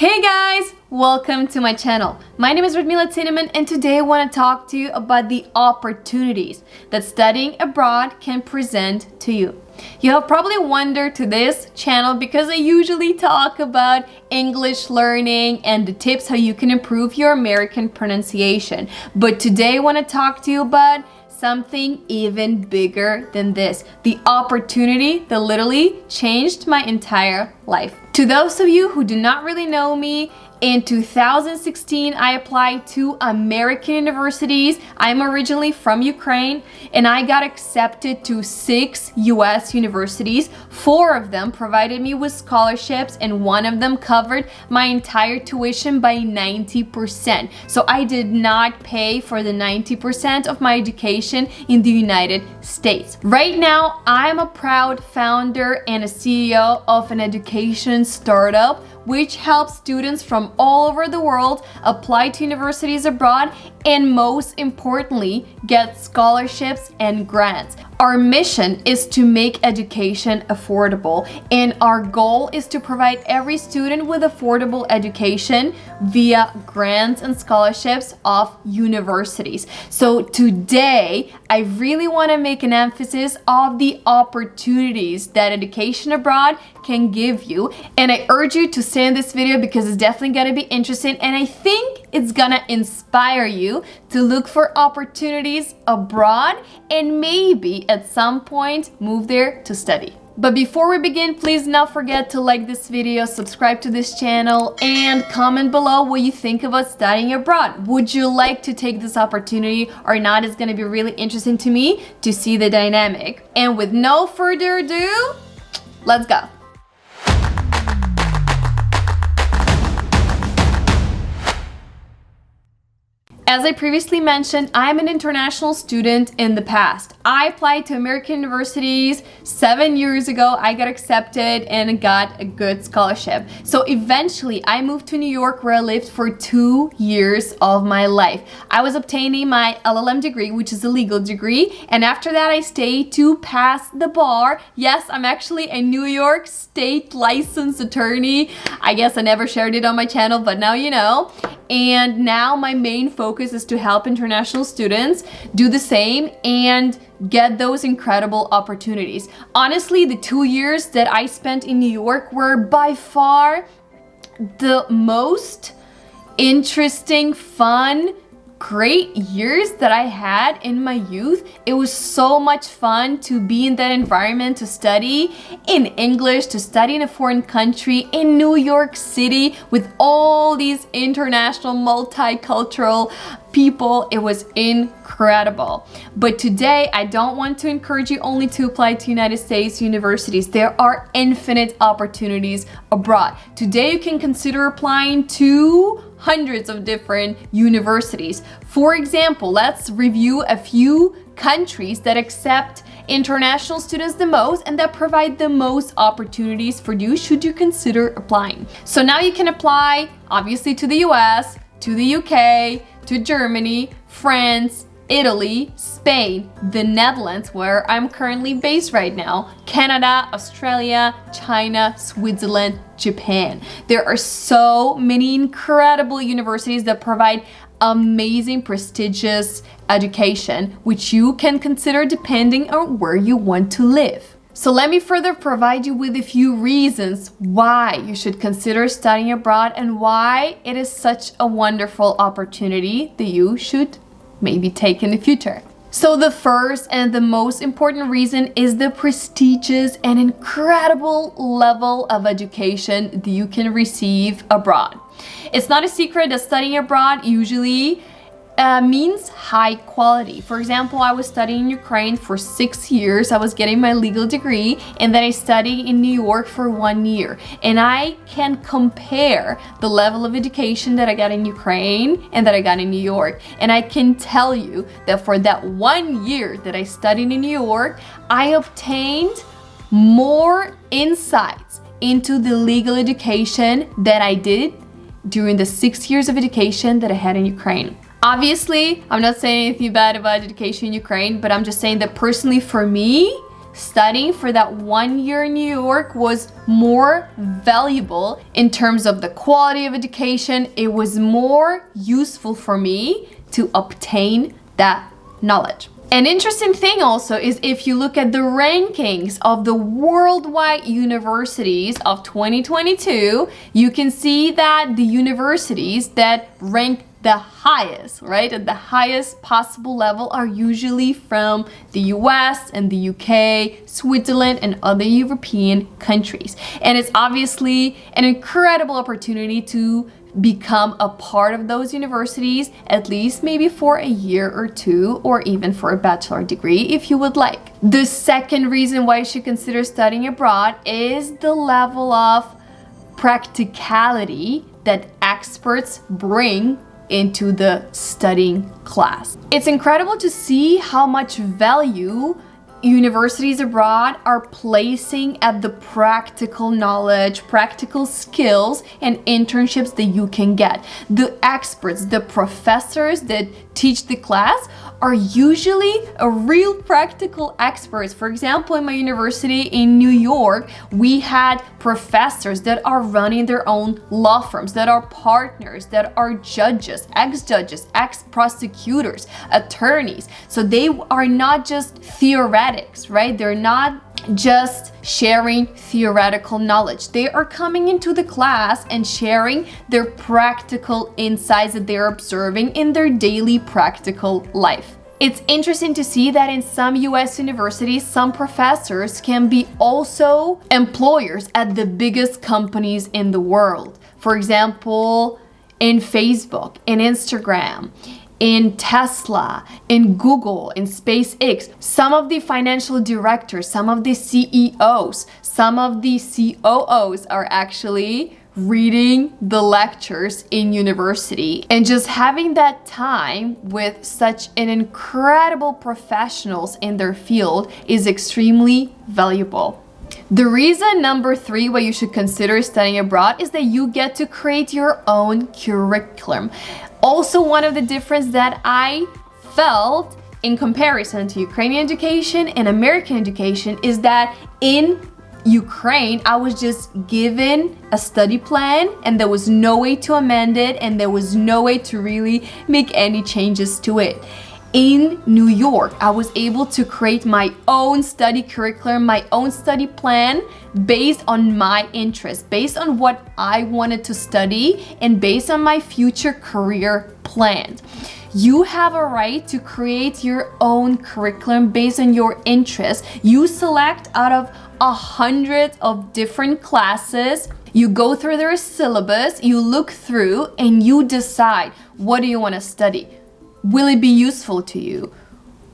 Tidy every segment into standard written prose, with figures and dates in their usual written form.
Hey guys, welcome to my channel. My name is Radmila Cinnamon and today I want to talk to you about the opportunities that studying abroad can present to you. You have probably wondered to this channel because I usually talk about English learning and the tips how you can improve your American pronunciation. But today I want to talk to you about something even bigger than this. The opportunity that literally changed my entire life. To those of you who do not really know me, in 2016, I applied to American universities. I'm originally from Ukraine and I got accepted to 6 US universities. 4 of them provided me with scholarships and 1 of them covered my entire tuition by 90%. So I did not pay for the 90% of my education in the United States. Right now, I'm a proud founder and a CEO of an education startup which helps students from all over the world apply to universities abroad and most importantly, get scholarships and grants. Our mission is to make education affordable and our goal is to provide every student with affordable education via grants and scholarships of universities. So today, I really want to make an emphasis of the opportunities that education abroad can give you, and I urge you to stay in this video because it's definitely going to be interesting and I think it's gonna inspire you to look for opportunities abroad and maybe at some point move there to study. But before we begin, please do not forget to like this video, subscribe to this channel, and comment below what you think about studying abroad. Would you like to take this opportunity or not? It's gonna be really interesting to me to see the dynamic. And with no further ado, let's go. As I previously mentioned, I'm an international student in the past. I applied to American universities 7 years ago. I got accepted and got a good scholarship. So eventually I moved to New York where I lived for 2 years of my life. I was obtaining my LLM degree, which is a legal degree. And after that I stayed to pass the bar. Yes, I'm actually a New York State licensed attorney. I guess I never shared it on my channel, but now you know. And now my main focus is to help international students do the same and get those incredible opportunities. Honestly, the 2 years that I spent in New York were by far the most interesting, fun, great years that I had in my youth. It was so much fun to be in that environment, to study in English, to study in a foreign country, in New York City with all these international multicultural people. It was incredible. But today I don't want to encourage you only to apply to United States universities. There are infinite opportunities abroad. Today you can consider applying to hundreds of different universities. For example, let's review a few countries that accept international students the most and that provide the most opportunities for you should you consider applying. So now you can apply obviously to the US, to the UK, to Germany, France, Italy, Spain, the Netherlands, where I'm currently based right now, Canada, Australia, China, Switzerland, Japan. There are so many incredible universities that provide amazing, prestigious education, which you can consider depending on where you want to live. So let me further provide you with a few reasons why you should consider studying abroad and why it is such a wonderful opportunity that you should maybe take in the future. So the first and the most important reason is the prestigious and incredible level of education that you can receive abroad. It's not a secret that studying abroad usually means high quality. For example, I was studying in Ukraine for 6 years. I was getting my legal degree and then I studied in New York for 1 year. And I can compare the level of education that I got in Ukraine and that I got in New York. And I can tell you that for that 1 year that I studied in New York, I obtained more insights into the legal education that I did during the 6 years of education that I had in Ukraine. Obviously, I'm not saying anything bad about education in Ukraine, but I'm just saying that personally for me, studying for that 1 year in New York was more valuable in terms of the quality of education. It was more useful for me to obtain that knowledge. An interesting thing also is if you look at the rankings of the worldwide universities of 2022, you can see that the universities that rank the highest, right, at the highest possible level are usually from the US and the UK, Switzerland, and other European countries. And it's obviously an incredible opportunity to become a part of those universities, at least maybe for a year or two, or even for a bachelor degree if you would like. The second reason why you should consider studying abroad is the level of practicality that experts bring into the studying class. It's incredible to see how much value universities abroad are placing at the practical knowledge, practical skills, and internships that you can get. The experts, the professors that teach the class are usually a real practical experts. For example, in my university in New York, we had professors that are running their own law firms, that are partners, that are judges, ex-judges, ex-prosecutors, attorneys. So they are not just theoretics, right? They're not just sharing theoretical knowledge. They are coming into the class and sharing their practical insights that they're observing in their daily practical life. It's interesting to see that in some US universities, some professors can be also employers at the biggest companies in the world. For example, in Facebook, in Instagram, in Tesla, in Google, in SpaceX. Some of the financial directors, some of the CEOs, some of the COOs are actually reading the lectures in university. And just having that time with such an incredible professionals in their field is extremely valuable. The reason number 3 why you should consider studying abroad is that you get to create your own curriculum. Also, one of the differences that I felt in comparison to Ukrainian education and American education is that in Ukraine, I was just given a study plan and there was no way to amend it and there was no way to really make any changes to it. In New York, I was able to create my own study curriculum, my own study plan based on my interests, based on what I wanted to study, and based on my future career plans. You have a right to create your own curriculum based on your interests. You select out of 100 of different classes. You go through their syllabus, you look through, and you decide, what do you want to study? Will it be useful to you?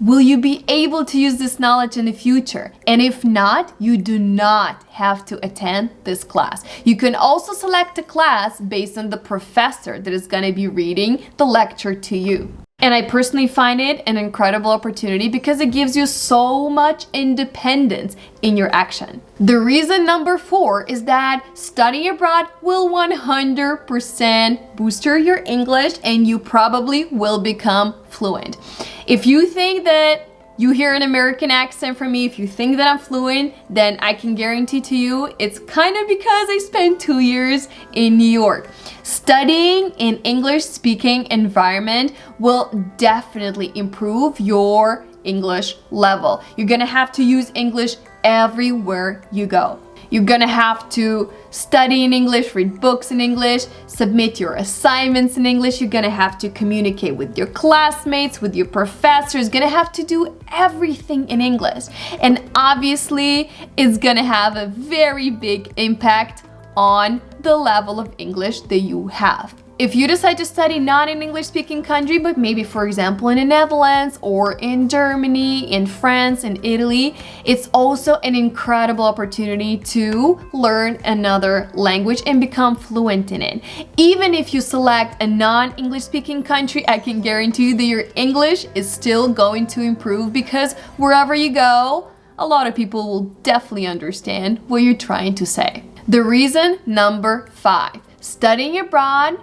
Will you be able to use this knowledge in the future? And if not, you do not have to attend this class. You can also select a class based on the professor that is going to be reading the lecture to you. And I personally find it an incredible opportunity because it gives you so much independence in your action. The reason number 4 is that studying abroad will 100% boost your English and you probably will become fluent. If you think that you hear an American accent from me, if you think that I'm fluent, then I can guarantee to you it's kind of because I spent 2 years in New York. Studying in English speaking environment will definitely improve your English level. You're gonna have to use English everywhere you go. You're gonna have to study in English, read books in English, submit your assignments in English. You're gonna have to communicate with your classmates, with your professors. You're gonna have to do everything in English. And obviously, it's gonna have a very big impact on the level of English that you have. If you decide to study not in an English-speaking country, but maybe, for example, in the Netherlands or in Germany, in France, in Italy, it's also an incredible opportunity to learn another language and become fluent in it. Even if you select a non-English-speaking country, I can guarantee you that your English is still going to improve because wherever you go, a lot of people will definitely understand what you're trying to say. The reason number 5, studying abroad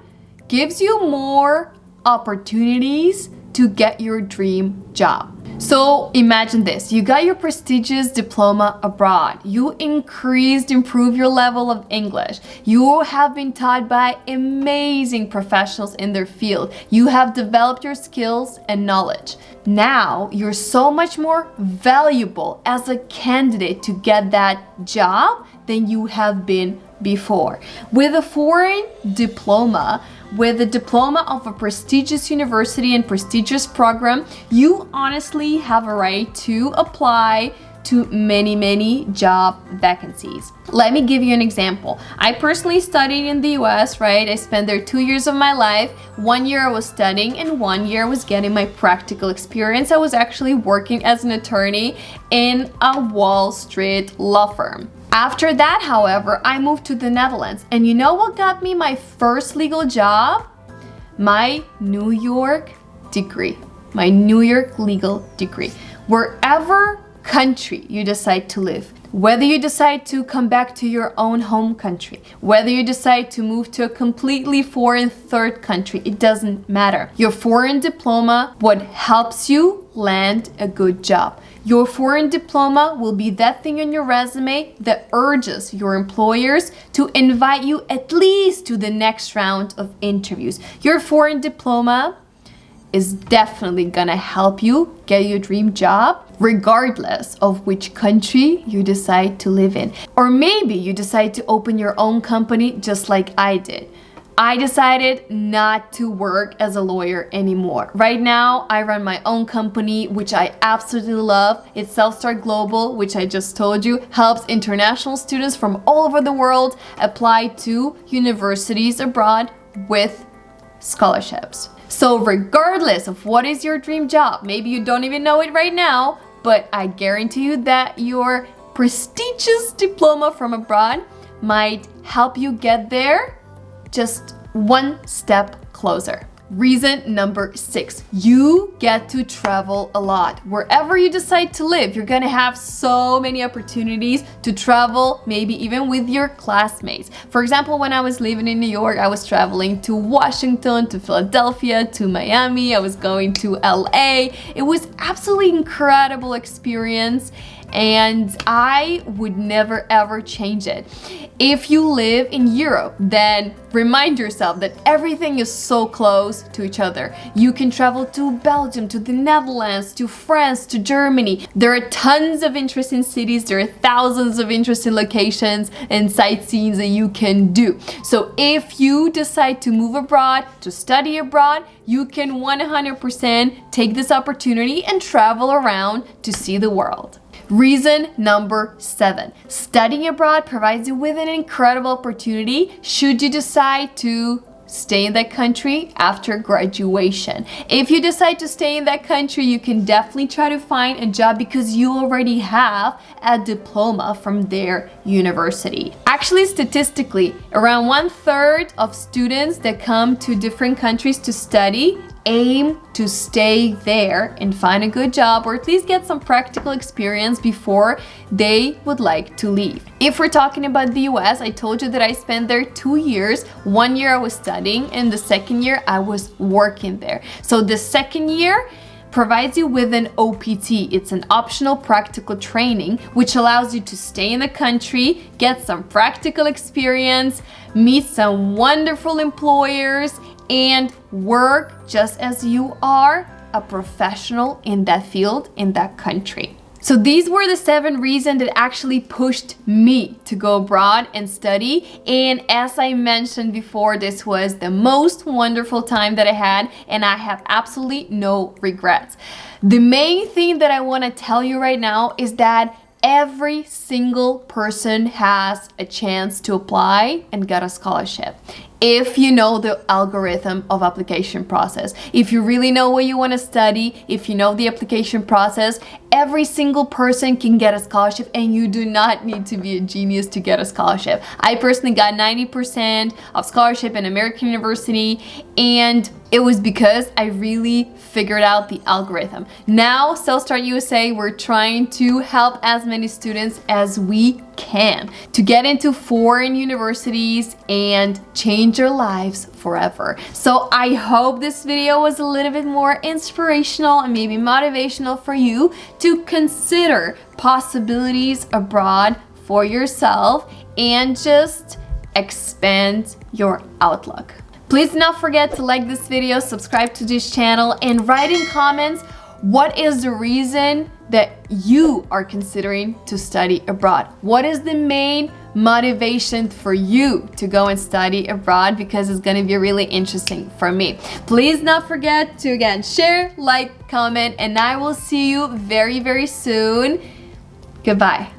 gives you more opportunities to get your dream job. So imagine this, you got your prestigious diploma abroad, you improved your level of English, you have been taught by amazing professionals in their field, you have developed your skills and knowledge. Now you're so much more valuable as a candidate to get that job than you have been before. With a foreign diploma, with a diploma of a prestigious university and prestigious program, you honestly have a right to apply to many job vacancies. Let me give you an example. I personally studied in the US, right? I spent there 2 years of my life. 1 year I was studying and 1 year I was getting my practical experience. I was actually working as an attorney in a Wall Street law firm. After that, however, I moved to the Netherlands. And you know what got me my first legal job? My New York degree. My New York legal degree. Wherever country you decide to live, whether you decide to come back to your own home country, whether you decide to move to a completely foreign third country, it doesn't matter. Your foreign diploma, what helps you land a good job. Your foreign diploma will be that thing on your resume that urges your employers to invite you at least to the next round of interviews. Your foreign diploma is definitely gonna help you get your dream job regardless of which country you decide to live in. Or maybe you decide to open your own company just like I did. I decided not to work as a lawyer anymore. Right now, I run my own company, which I absolutely love. It's Self-Start Global, which I just told you, helps international students from all over the world apply to universities abroad with scholarships. So regardless of what is your dream job, maybe you don't even know it right now, but I guarantee you that your prestigious diploma from abroad might help you get there just one step closer. Reason number 6, you get to travel a lot. Wherever you decide to live, you're gonna have so many opportunities to travel, maybe even with your classmates. For example, when I was living in New York, I was traveling to Washington, to Philadelphia, to Miami, I was going to LA. It was absolutely incredible experience and I would never ever change it. If you live in Europe, then remind yourself that everything is so close to each other. You can travel to Belgium, to the Netherlands, to France, to Germany. There are tons of interesting cities, there are thousands of interesting locations and sightseeing that you can do. So if you decide to move abroad, to study abroad, you can 100% take this opportunity and travel around to see the world. Reason number 7, studying abroad provides you with an incredible opportunity should you decide to stay in that country after graduation. If you decide to stay in that country, you can definitely try to find a job because you already have a diploma from their university. Actually, statistically, around 1/3 of students that come to different countries to study aim to stay there and find a good job or at least get some practical experience before they would like to leave. If we're talking about the US, I told you that I spent there 2 years. 1 year I was studying and the second year I was working there. So the second year provides you with an OPT. It's an optional practical training which allows you to stay in the country, get some practical experience, meet some wonderful employers, and work just as you are a professional in that field, in that country. So these were the 7 reasons that actually pushed me to go abroad and study. And as I mentioned before, this was the most wonderful time that I had and I have absolutely no regrets. The main thing that I want to tell you right now is that every single person has a chance to apply and get a scholarship. If you know the algorithm of application process, if you really know what you want to study, if you know the application process, every single person can get a scholarship and you do not need to be a genius to get a scholarship. I personally got 90% of scholarship in American University and it was because I really figured out the algorithm. Now, Self-Start USA, we're trying to help as many students as we can to get into foreign universities and change your lives forever. So I hope this video was a little bit more inspirational and maybe motivational for you to consider possibilities abroad for yourself and just expand your outlook. Please do not forget to like this video, subscribe to this channel, and write in comments what is the reason that you are considering to study abroad. What is the main motivation for you to go and study abroad? Because it's going to be really interesting for me. Please not forget to again share, like, comment, and I will see you very, very soon. Goodbye.